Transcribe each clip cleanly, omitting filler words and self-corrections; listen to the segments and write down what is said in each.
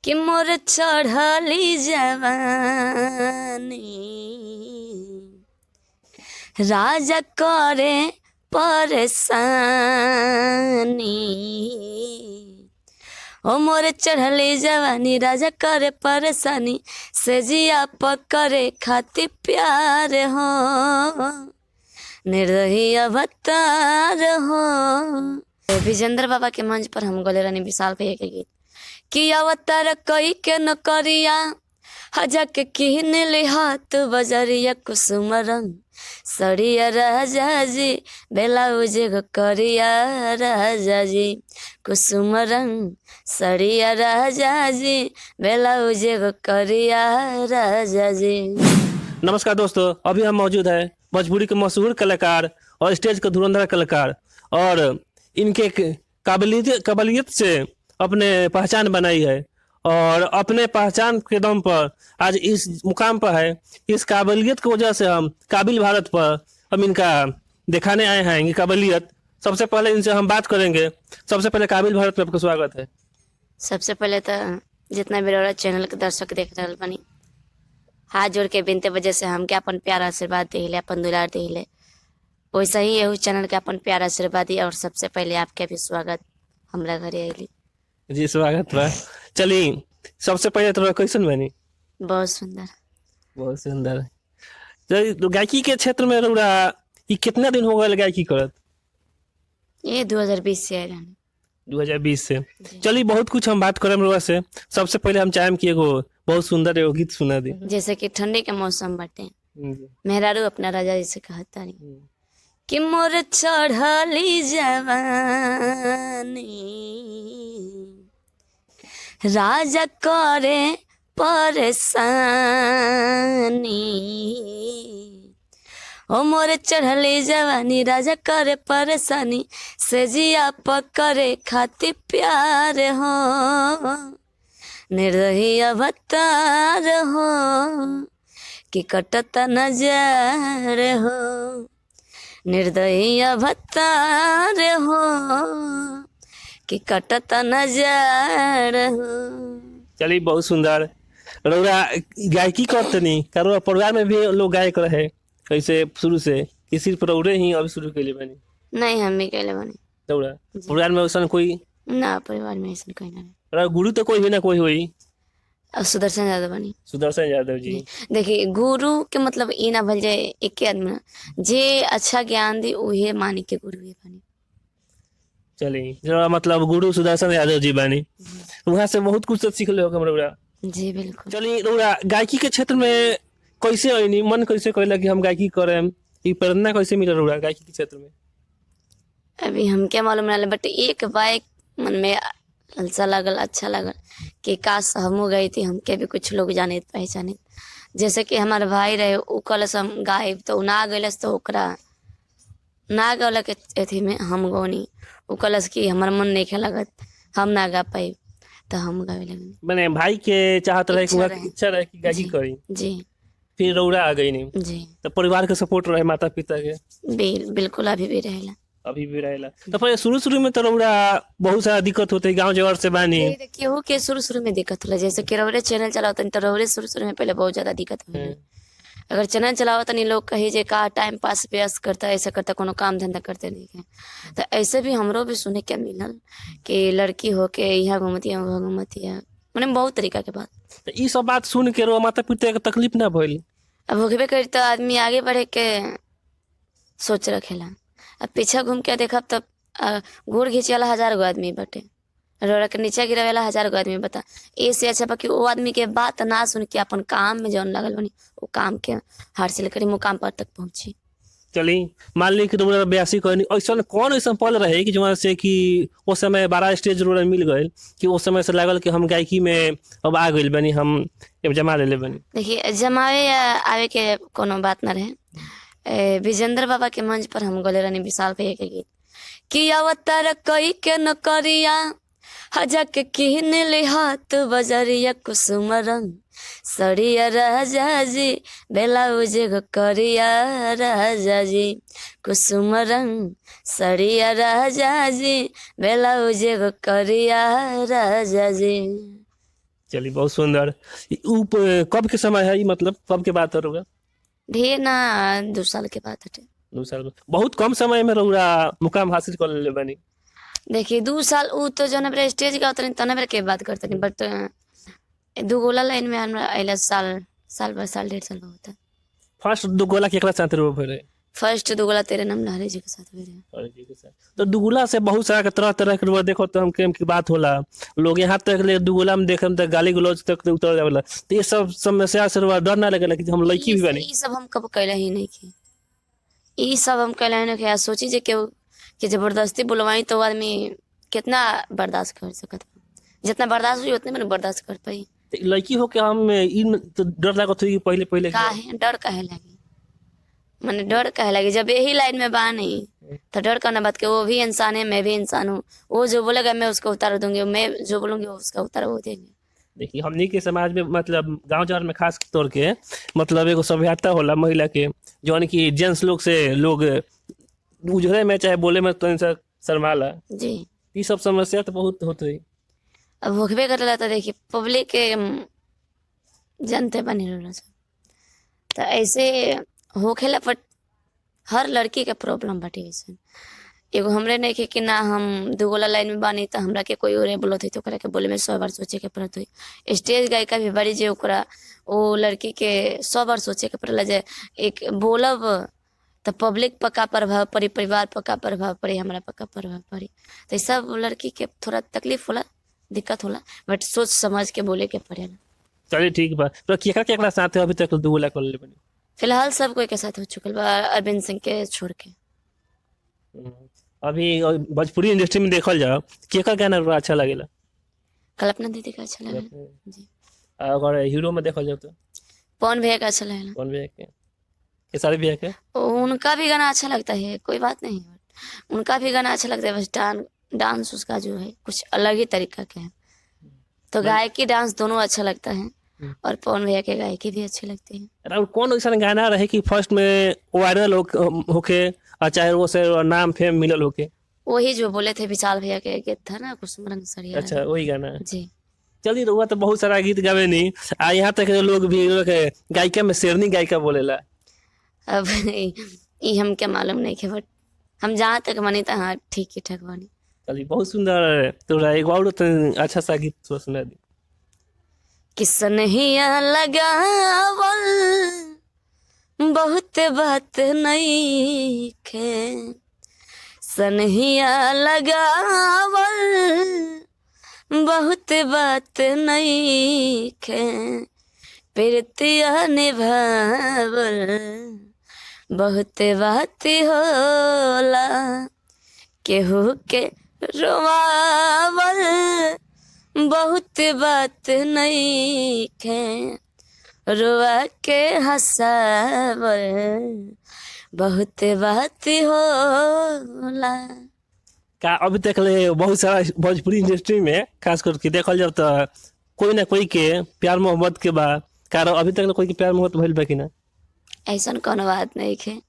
कि मोर चढ़ली जवानी राजा करे परेशानी। ओ मोर चढ़ली जवानी राजा करे परेशानी से जिया पकड़े खातिर प्यार हो निर्दयी अवतार हो। विजेंद्र बाबा के मंच पर हम गोले रानी विशाल भैया के गीत कि अवतार कई के न करिया हजा के किन ले हाथ बजरिया कुसुम रंग सड़िया राजा जी ब्लाउज करिया राजा जी कुसुम रंग सड़िया राजा जी ब्लाउज करिया राजा जी। नमस्कार दोस्तों, अभी हम मौजूद हैं भोजपुरी के मशहूर कलाकार और स्टेज के धुरंधर कलाकार और इनके काबिलियत से अपने पहचान बनाई है और अपने पहचान के दम पर आज इस मुकाम पर है। इस काबिलियत की वजह से हम काबिल भारत पर हम इनका दिखाने आए हैं। ये काबिलियत सबसे पहले इनसे हम बात करेंगे। सबसे पहले काबिल भारत में आपका स्वागत है। सबसे पहले तो जितना मेरा चैनल के दर्शक देख रहे बनी हाथ जोड़ के बिनते वजह से हम क्या अपन प्यार आशीर्वाद दिले अपन दुलार दिले वैसे ही यही चैनल के अपन प्यार आशीर्वाद दिया। और सबसे पहले आपके भी स्वागत हमारा घरे अली जी स्वागत बा। चलिए सबसे पहले तो कैसन बनी? बहुत सुंदर बहुत सुंदर। तो गायकी के क्षेत्र में रउरा ये कितना दिन हो गए गायकी करत? ये 2020 से है 2020 से। चलिए बहुत कुछ हम बात करें रउरा से। सबसे पहले हम चाहें कि एगो बहुत सुंदर एगो गीत सुना दी। जैसे कि ठंडी के मौसम बाटे मेहरारू अपना राजा जी से कहता नहीं कि मोर चढ़ली जवानी राजा करे परेशानी। ओ मोर चढ़ली जवानी राजा करे परेशानी से जिया पकड़े खातिर प्यार हो निर्दयी अवतार हो कि कटत नजर हो निर्दयी अवतार हो कि कटत नजर हो। चलिए बहुत सुंदर। रउरा गायकी करते नहीं कारो परिवार में भी लोग गायक रहे कैसे शुरू से कि सिर्फ रउरे ही अभी शुरू कैले बनी? नहीं हम भी कैले बनी रउरा परिवार में वैसा कोई ना परिवार में ऐसा कोई ना रउरा गुरु तो कोई भी ना कोई हुई? सुदर्शन यादव बनी। सुदर्शन यादव जी। देखिए गुरु के मतलब ई ना भल जाए एक आदमी ना जे अच्छा ज्ञान दी उहे मानी के गुरु ही बनी। चलिए जरा मतलब गुरु सुदर्शन यादव जी बानी वहाँ से बहुत कुछ सीख लो रउरा। जी बिल्कुल। चलिए रउरा गायकी के क्षेत्र में कैसे आईनी मन कैसे कहला कि हम गायकी करें ई प्रेरणा कैसे मिला रउरा गायकी के क्षेत्र में? अभी हम क्या मालूम ना बट एक बाइक मन में अलसा लगल अच्छा लगल कि काश हमू गई थी हमके भी कुछ लोग जाने पहचाने। जैसे कि हमारे भाई रहे उ कलस हम गायब तो ना गलस तो ओकरा ना गौला के अथी में हम गौनी उ कलस कि हमार मन नहीं खे लगत हम ना गा पाई तो हम गावे लगनी। मैंने भाई के चाहत रहे कि इच्छा रहे कि गायकी करी जी फिर रउरा आ गई नहीं जी तो परिवार के सपोर्ट रहे माता पिता के? बिल्कुल अभी भी रहेला अभी भी रहेला। तो फिर शुरू में तो रउरा बहुत सारा दिक्कत होते गांव जवार से बानी केहू के शुरू में दिक्कत होला। जैसे कि रउरे चैनल चलावत तो रउरे शुरू में पहले बहुत ज्यादा दिक्कत हुई। अगर चैनल चलावत नहीं लोग कही जे का टाइम पास व्यस्त करता ऐसा करता कोनो काम धंधा करते नहीं है तो ऐसे भी हमरो भी सुने के मिलल कि लड़की होके यहाँ घूमती है वहाँ घूमती है मैंने बहुत तरीका के बात। तो ये सब बात सुन के रो माता पिता के तकलीफ ना भइल? अब होबे करी तो आदमी आगे बढ़े के सोच रखेला। अब पीछे घूम के देखब तब घूर घींचे वाला 1000 गो आदमी बटे रोड़ा के नीचे गिरे वाला 1000 गो आदमी बता ऐसे अच्छा बाकी वो आदमी के बात ना सुन के अपन काम में जौन लगल बनी वो काम के हासिल करी मुकाम पर तक पहुंची। चलिए मान ली कि तुमरा 82 कहनी ऐसा कौन ऐसा पल रहे कि जहाँ से कि उस समय 12 स्टेज रोड मिल गए कि उस समय से लागल कि हम गायकी में अब आ गई बनी हम अब जमा ले बनी? देखिए जमावे या आवे के कोनो बात ना रहे। विजेंद्र बाबा के मंच पर हम गोले रानी विशाल भैया के गीत कि अवतार कई के न करिया हजा के किन ले हाथ बजरिया कुसुम रंग सड़िया राजा जी ब्लाउज करिया राजा जी कुसुम रंग सड़िया राजा जी ब्लाउज करिया राजा जी। चलिए बहुत सुंदर। कब के समय है ये, मतलब कब के बात होगा? ढेर ना, 2 साल के बाद हटे। 2 साल? बहुत कम समय में रउरा मुकाम हासिल कर ले बनी। देखिए 2 साल उ तो जौन बेरा स्टेज का उतनी तने बेरा के बात करते नहीं, बट 2 गोला लाइन में हमरा अइला साल भर साल 1.5 साल होता है। फर्स्ट 2 गोला केकरा साथ रो भरे? फर्स्ट 2 गोला तेरे नाम लहरी जी के साथ हुए रहे। और जी के साथ। तो 2 गोला से बहुत सारा के तरह तरह के देखो तो हम केम की बात होला। लोग यहाँ तक ले 2 गोला में देखम तो गाली गलौज तक उतर जावला। तो ये सब समस्या से रउरा डर ना लगेला कि हम लड़की भी बनी? ई सब हम कब कैला ही नहीं की। ई सब हम कैला ही नहीं की। सोची जे कि जबरदस्ती बुलवाई तो आदमी कितना बर्दाश्त कर सकत बा। जितना बर्दाश्त हुई उतने में बर्दाश्त कर पाई। तो लड़की हो के हम इन तो डर लागत हुई कि पहले पहले काहे डर काहे लगी? मैंने डर काहे लगी? जब यही लाइन में बा नहीं तो डर करना बात के। वो भी इंसान है, मैं भी इंसान हूँ। वो जो बोलेगा मैं उसको उतार दूंगी, मैं जो बोलूंगी वो उसका उतार वो देंगे। देखिए हमनी के समाज में मतलब गांव जवार में खास तौर के मतलब एगो सभ्यता होला महिला के, जौन की जेंट्स लोग से लोग उजरे में चाहे बोले में तो इनसे शर्माला। जी ये सब समस्या तो बहुत होते है। अब होखबे करेला तो देखिए पब्लिक के जनते बनी रहना सब तो ऐसे होखेला। पर हर लड़की के प्रॉब्लम बाटे वैसे। एगो हमरे नहीं कि ना हम 2 गोला लाइन में बानी तो हमरा के कोई और बोलत है तो ओकरा के बोले में 100 बार सोचे के पड़त है। स्टेज गायिका भी बड़ी जे ओकरा वो लड़की के 100 बार सोचे के पड़ला जे एक बोलब तो पब्लिक पर का प्रभाव पड़ी, परिवार पर का प्रभाव पड़ी, हमरा पर का प्रभाव पड़ी। तो सब लड़की के थोड़ा तकलीफ होला, दिक्कत होला, बट सोच समझ के बोले के पड़ेला। चलिए ठीक बा। तो केकरा साथ अभी तक 2 गोला कर ले बनी? फिलहाल सब कोई के साथ हो चुकल बा, अरविंद सिंह के छोड़ के। अभी भोजपुरी इंडस्ट्री में देखल जाओ केकर गाना रउरा अच्छा लगेला? कल्पना दीदी का अच्छा लगा जी। अगर हीरो में देखल जाओ तो पवन भैया का अच्छा लगा। कौन भैया के? खेसारी भैया के? उनका भी गाना अच्छा लगता है, कोई बात नहीं, उनका भी गाना अच्छा लगता है। बस डांस उसका जो है कुछ अलग ही तरीका के है। तो गायकी डांस दोनों अच्छा लगता है और पवन भैया के गायकी भी अच्छी लगती है। और कौन ऐसा गाना रहे कि फर्स्ट में वायरल होके और चाहे वो से नाम फेम मिलल होके? वही जो बोले थे विशाल भैया के गीत था ना, कुसुम रंग सरिया। अच्छा वही गाना। जी चलिए रउआ तो बहुत सारा गीत गावे नहीं आ यहाँ तक लोग भी लोग गायिका में शेरनी गायिका बोलेला। अब ये हम क्या मालूम नहीं कि बट हम जहाँ तक बनी तो हाँ ठीक ही ठाक बनी। चलिए बहुत सुंदर। तो एक और अच्छा सा गीत सुना दी। किसनहिया लगावल बहुत बात नहीं खे, सनहिया लगावल बहुत बात नहीं खे, प्रीतिया निभावल बहुत बात होला, केहू के रोवावल बहुत बात नहीं खे, रोआ के हंसावल बहुत बात होला। का अभी तक ले बहुत सारा भोजपुरी इंडस्ट्री में खास करके देखल जाओ तो कोई ना कोई के प्यार मोहब्बत के बा कारण अभी तक कोई के प्यार मोहब्बत भइल बा कि ना? ऐसा कोनो बात नहीं है।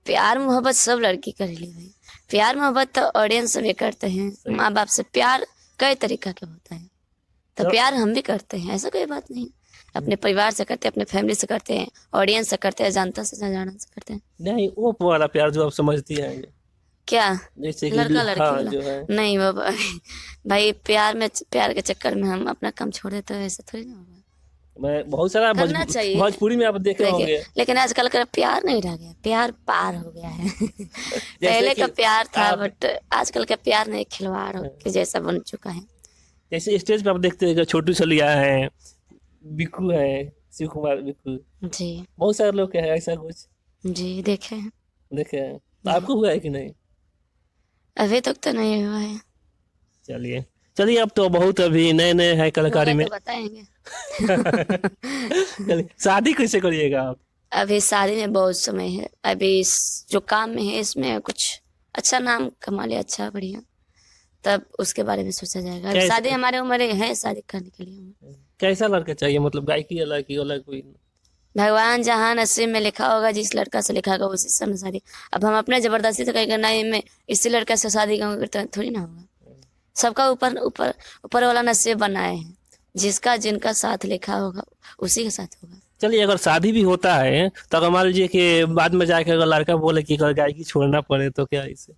प्यार मोहब्बत सब लड़की करेली भाई। प्यार मोहब्बत तो ऑडियंस भी करते हैं। माँ बाप से प्यार कई तरीका के होता है तो प्यार हम भी करते हैं, ऐसा कोई बात नहीं। अपने परिवार से करते हैं, अपने फैमिली से करते हैं, ऑडियंस से करते हैं, जनता से जाना से करते हैं। नहीं वो वाला प्यार जो आप समझती हैं क्या जैसे कि लड़का लड़की हाँ, वाला? जो है नहीं बाबा भाई प्यार के चक्कर में हम अपना काम छोड़ देते हैं, ऐसा थोड़ी ना होगा। मैं बहुत सारा करना चाहिए। भोजपुरी में आप देखे होंगे लेकिन आजकल का प्यार नहीं रह गया, प्यार पार हो गया है। पहले का प्यार था बट आजकल का प्यार नहीं, खिलवाड़ के जैसा बन चुका है। जैसे स्टेज पे आप देखते हैं छोटू सलिया है, बिक्कू है, शिव कुमार बिक्कू, जी बहुत सारे लोग है ऐसा कुछ जी देखे हैं। देखे हैं तो आपको हुआ है कि नहीं? अभी तक तो नहीं हुआ है। चलिए चलिए अब तो बहुत अभी नए नए है कलाकारी में तो बताएंगे। चलिए शादी कैसे करिएगा आप? अभी शादी में बहुत समय है। अभी जो काम में है इसमें कुछ अच्छा नाम कमा लिया, अच्छा बढ़िया, तब उसके बारे में सोचा जाएगा। अभी शादी हमारे उम्र है शादी करने के लिए। कैसा लड़का चाहिए? मतलब गायकी अलग की अलग कोई? भगवान जहाँ नसीब में लिखा होगा, जिस लड़का से लिखा होगा उसी से शादी। अब हम अपने जबरदस्ती तो कहेंगे नहीं मैं इसी लड़का से शादी करूँगा तो थोड़ी ना होगा। सबका ऊपर ऊपर ऊपर वाला नसीब बनाए हैं, जिसका जिनका साथ लिखा होगा उसी के साथ होगा। चलिए, अगर शादी भी होता है तो अगर मान लीजिए कि बाद में जाके अगर लड़का बोले कि अगर गायकी छोड़ना पड़े तो क्या इसे?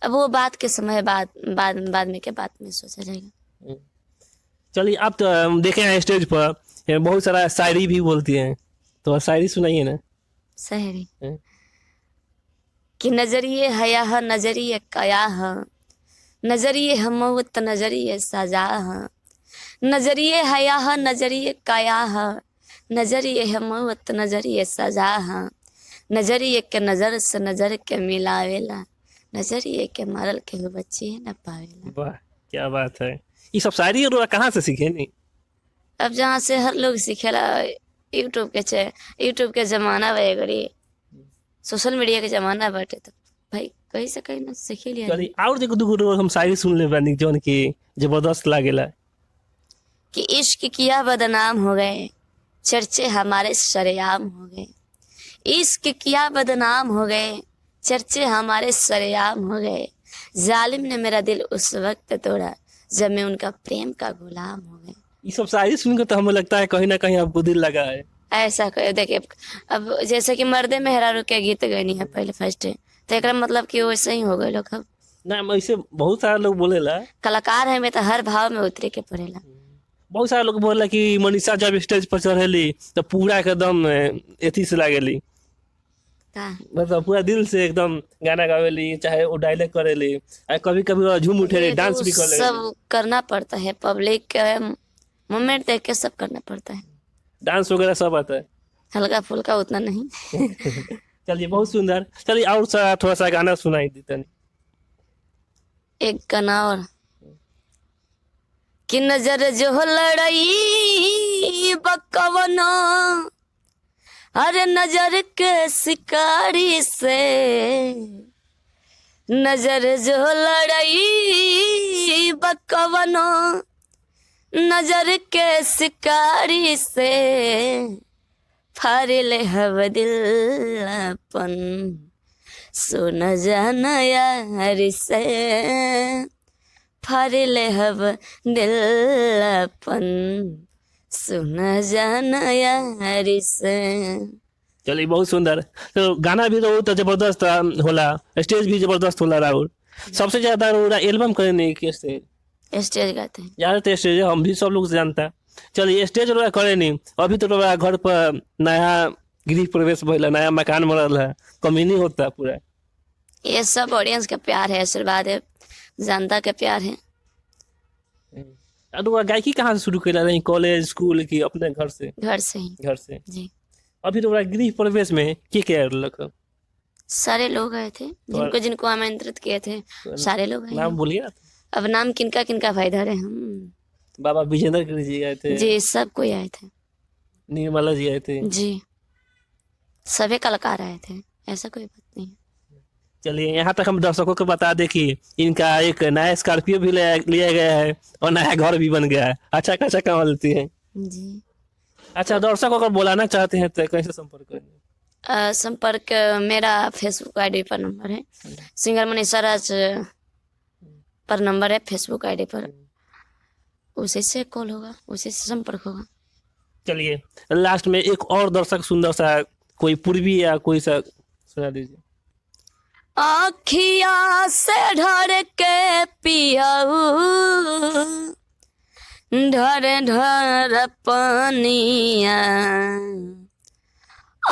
अब वो बात के समय बाद में के बाद में सोचा जाएगा। चलिए, आप तो देखे हैं स्टेज पर बहुत सारा शायरी भी बोलती हैं, तो शायरी सुनाइए ना। सहरी हैं? कि नजरिए हया है, नजरिए कया है, नजरिए हमवत, नजरिए सजा है, नजरिए हया है, नजरिए कया है, नजरिए हमवत, नजरिए सजा है, नजरिए के नजर से नजर के मिलावेला, नजरिए के मारल के हो बच्चे न पावेला। वाह, क्या बात है। ये सब शायरी और कहाँ से सीखे नहीं? अब जहाँ से हर लोग सीखेला, यूट्यूब के जमाना बे गरी, सोशल मीडिया के जमाना बाटे, तो भाई कहीं से कहीं ना सीख लिया। चलिए, और देखो दूगो हम शायरी सुन ले बानी जौन की जबरदस्त लागेला। कि इश्क किया बदनाम हो गए, चर्चे हमारे सरेआम हो गए, इश्क किया बदनाम हो गए, चर्चे हमारे सरेआम हो गए, जालिम ने मेरा दिल उस वक्त तोड़ा जब मैं उनका प्रेम का गुलाम हो गया। ये सब शायरी सुनकर तो हमें लगता है कहीं ना कहीं आपको दिल लगा है। ऐसा कहे देखिए, अब जैसे कि मर्दे मेहरारू के गीत गैनी है पहले फर्स्ट, तो एक मतलब कि वैसे ही हो गए लोग। अब ना, ऐसे बहुत सारे लोग बोलेला, कलाकार है में तो हर भाव में उतरे के पड़ेला। बहुत सारे लोग बोलेला कि मनीषा जब स्टेज पर चढ़ेली तो पूरा एकदम एथी से लागेली, का मतलब पूरा दिल से एकदम गाना गावेली, चाहे वो डायलॉग करेली, कभी कभी झूम उठेली, ये डांस तो भी कर सब करना पड़ता है, पब्लिक के मोमेंट देख के सब करना पड़ता है, डांस वगैरह सब आता है। हल्का फुल्का उतना नहीं। चलिए, बहुत सुंदर। चलिए, और थोड़ा सा गाना सुनाई देते नहीं। एक गाना और कि नजर जो लड़ाई बकवनो, अरे नजर के शिकारी से, नजर जो लड़ाई बकवनो, नजर के शिकारी से, फारिले हव दिलपन, सुन जाना यार से, फारिले हव दिलपन, सुन जाना यार से। चलिए, बहुत सुंदर। तो गाना भी तो जबरदस्त होला, स्टेज भी जबरदस्त होला राहुल। सबसे ज्यादा एल्बम करने की स्टेज गाते हैं। ज्यादा स्टेज हम भी सब लोग से जानता है। चलिए, स्टेज वाला करे नहीं, अभी तो घर पर नया गृह प्रवेश भइला, नया मकान बनल है, कमी नहीं होता पूरा। ये सब ऑडियंस का प्यार है, आशीर्वाद है, जनता का प्यार है। और गायकी कहाँ से शुरू करा रही? कॉलेज, स्कूल की अपने घर से? घर से ही घर से। जी। अभी तो गृह प्रवेश में क्या लग? सारे लोग आए थे, जिनको जिनको आमंत्रित किए थे सारे लोग आए। नाम बोलिए ना। अब नाम किनका किनका फायदा रहे हम। बाबा विजेंद्र गिरी जी आए थे जी, सब कोई आए थे। निर्मला जी आए थे जी, सभी कलाकार आए थे, ऐसा कोई बात नहीं। चलिए, यहाँ तक हम दर्शकों को बता दें कि इनका एक नया स्कॉर्पियो भी लिया गया है और नया घर भी बन गया है। अच्छा खासा कमा लेती है जी। अच्छा, दर्शक अगर बुलाना चाहते हैं तो कैसे संपर्क करेंगे? संपर्क मेरा फेसबुक आईडी पर नंबर है, सिंगर मनीषा राज पर नंबर है फेसबुक आईडी पर, उसी से कॉल होगा, उसी से संपर्क होगा। चलिए, लास्ट में एक और दर्शक सुंदर सा कोई पूर्वी या कोई सा सुना दीजिए। आँखिया से ढर के पियाऊ, ढर ढर पानिया,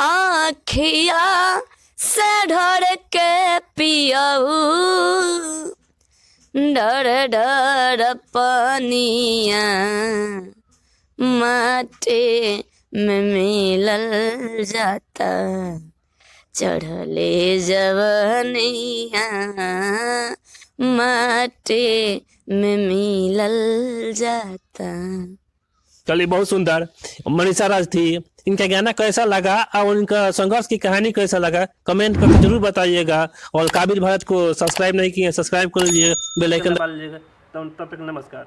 आँखिया से ढर के पियाऊ, ढर ढर पानिया, माटे में मिलल जाता चढ़ले जवनिया, माटे में मिलल जाता। चलिए, बहुत सुंदर मनीषा राज थी। इनका गाना कैसा लगा और इनका संघर्ष की कहानी कैसा लगा कमेंट करके जरूर बताइएगा। और काबिल भारत को सब्सक्राइब नहीं किए, सब्सक्राइब कर लीजिए, बेल आइकन दबा लीजिएगा। तब तक नमस्कार।